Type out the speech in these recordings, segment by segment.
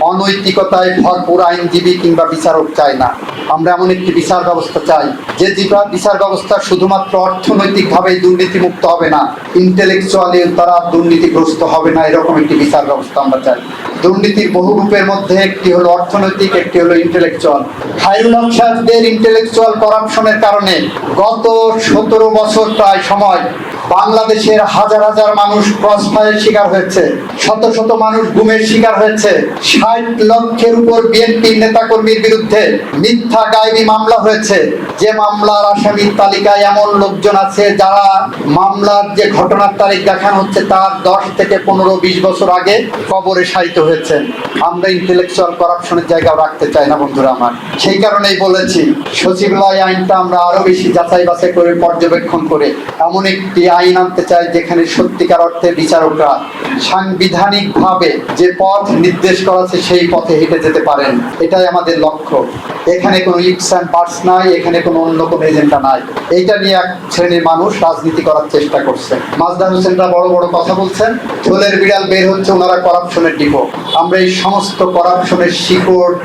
অনৈতিকতায় ভরপুর আইনজীবী কিংবা বিচারক চাই না। আমরা এমন একটি বিচার ব্যবস্থা চাই যে বিচার ব্যবস্থা শুধুমাত্র অর্থনৈতিকভাবে দুর্নীতিমুক্ত হবে না, ইন্টেলেকচুয়ালি তারা দুর্নীতিগ্রস্ত হবে না, এরকম একটি বিচার ব্যবস্থা আমরা চাই। দুর্নীতির বহু রূপের মধ্যে একটি হলো অর্থনৈতিক, একটি হলো ইন্টেলেকচুয়াল। খায়রুল হক সাহেবদের ইন্টেলেকচুয়াল করাপশনের কারণে গত 17 বছর প্রায় সময় বাংলাদেশের হাজার হাজার মানুষ ক্রসফায়ারের শিকার হয়েছে, শত শত মানুষ গুমের শিকার হয়েছে। 60 লক্ষের উপর বিএনপির নেতাকর্মীর বিরুদ্ধে মিথ্যা গায়েবী মামলা হয়েছে, যে মামলার আসামির তালিকায় এমন লোকজন আছে যারা মামলার যে ঘটনার তারিখ দেখানো হচ্ছে তার 10 থেকে 15-20 বছর আগে কবরে শায়িত হয়েছেন। আমরা ইন্টেলেকচুয়াল করাপশনের জায়গাও রাখতে চাই না বন্ধুরা আমার। সেই কারণেই বলেছি সচিবালয় আইনটা আমরা আরো বেশি যাচাই বাছাই করে পর্যবেক্ষণ করে এমন একটি আইন আনতে চাই যেখানে সত্যিকার অর্থে বিচারকরা সাংবিধানিকভাবে যে পথ নির্দেশ করা আছে সেই পথে হেঁটে যেতে পারেন। এটাই আমাদের লক্ষ্য। এখানে কোনো ইপস অ্যান্ড পার্টস নাই, এখানে কোনো অন্য কোনো এজেন্ডা নাই। এইটা নিয়ে এক শ্রেণীর মানুষ রাজনীতি করার চেষ্টা করছে। মাজদার হোসেনরা বড় বড় কথা বলছেন, ঝোলের বিড়াল বের হচ্ছে, ওনারা করাপশনের ডিপো। আমরা এই সমস্ত করাপশনের শিকড়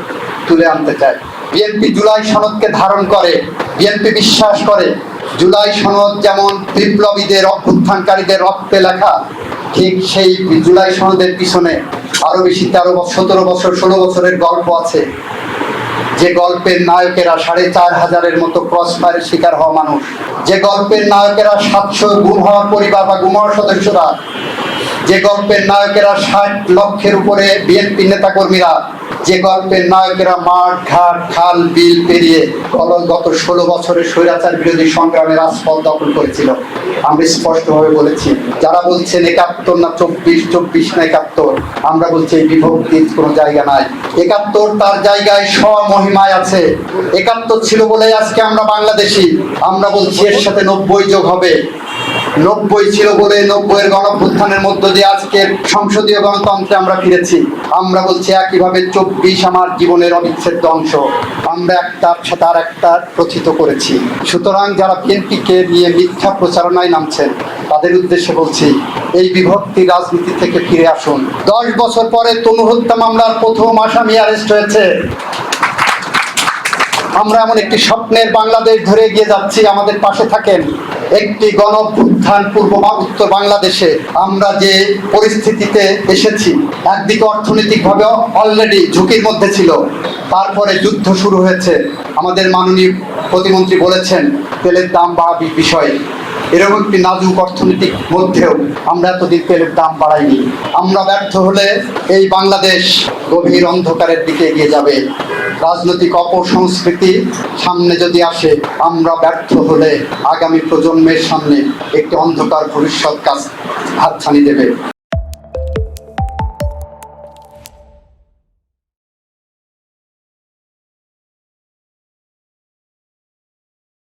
তুলে আনতে চাই। বিএনপি জুলাই সনদকে ধারণ করে, বিএনপি বিশ্বাস করে জুলাই সনদ যেমন বিপ্লবীদের অভ্যুত্থানকারীদের রক্তে লেখা, ঠিক সেই জুলাই সনদের পিছনে আরো বেশি 17 বছর 16 বছরের গল্প আছে, যে গল্পের নায়কেরা 4500-এর মতো ক্রসফায়ারের শিকার হওয়া মানুষ, যে গল্পের নায়কেরা 700 গুম হওয়ার পরিবার বা গুম হওয়ার সদস্যরা, যে গল্পের নায়কেরা 60 লক্ষের উপরে বিএনপি নেতাকর্মীরা, যে গল্পের নায়কেরা মাঠ ঘাট খাল বিল পেরিয়ে গত 16 বছরের স্বৈরাচার বিরোধী সংগ্রামের রাজপথ দখল করেছিল। আমরা স্পষ্টভাবে বলেছি, যারা বলছেন 71 না 24 না 71, আমরা বলছি এই বিভক্তির কোনো জায়গা নাই। 71 তার জায়গায় স্বমহিমায় আছে। 71 ছিল বলে আজকে আমরা বাংলাদেশি। আমরা বলছি এর সাথে 90 যোগ হবে। 90 ছিল বলে 90-এর গণঅভ্যুত্থানের মধ্য দিয়ে আজকে সংসদীয় গণতন্ত্রে আমরা ফিরেছি। আমরা বলছি একইভাবে 24 আমার জীবনের অবিচ্ছেদ্য অংশ। আমরা একটার সাথে আর একটা প্রথিত করেছি। সুতরাং যারা বিএনপিকে নিয়ে মিথ্যা প্রচারণায় নামছেন তাদের উদ্দেশ্যে বলছি, এই বিভক্তি রাজনীতি থেকে ফিরে আসুন। 10 বছর পরে তনু হত্যা মামলার প্রথম আসামি অ্যারেস্ট হয়েছে। আমরা এমন একটি স্বপ্নের বাংলাদেশ ধরে এগিয়ে যাচ্ছি, আমাদের পাশে থাকেন। একটি গণঅভ্যুত্থান পূর্ব বা উত্তর বাংলাদেশে আমরা যে পরিস্থিতিতে এসেছি, একদিকে অর্থনৈতিকভাবে অলরেডি ঝুঁকির মধ্যে ছিল, তারপরে যুদ্ধ শুরু হয়েছে। আমাদের মাননীয় প্রতিমন্ত্রী বলেছেন তেলের দাম বাড়ার বিষয়ে। এরকম একটি নাজুক অর্থনৈতিক মধ্যেও আমরা এতদিন তেলের দাম বাড়াইনি। আমরা ব্যর্থ হলে এই বাংলাদেশ গভীর অন্ধকারের দিকে এগিয়ে যাবে। রাজনৈতিক অপসংস্কৃতি সামনে যদি আসে, আমরা ব্যর্থ হলে আগামী প্রজন্মের সামনে একটি অন্ধকার ভবিষ্যৎ হাতছানি দেবে।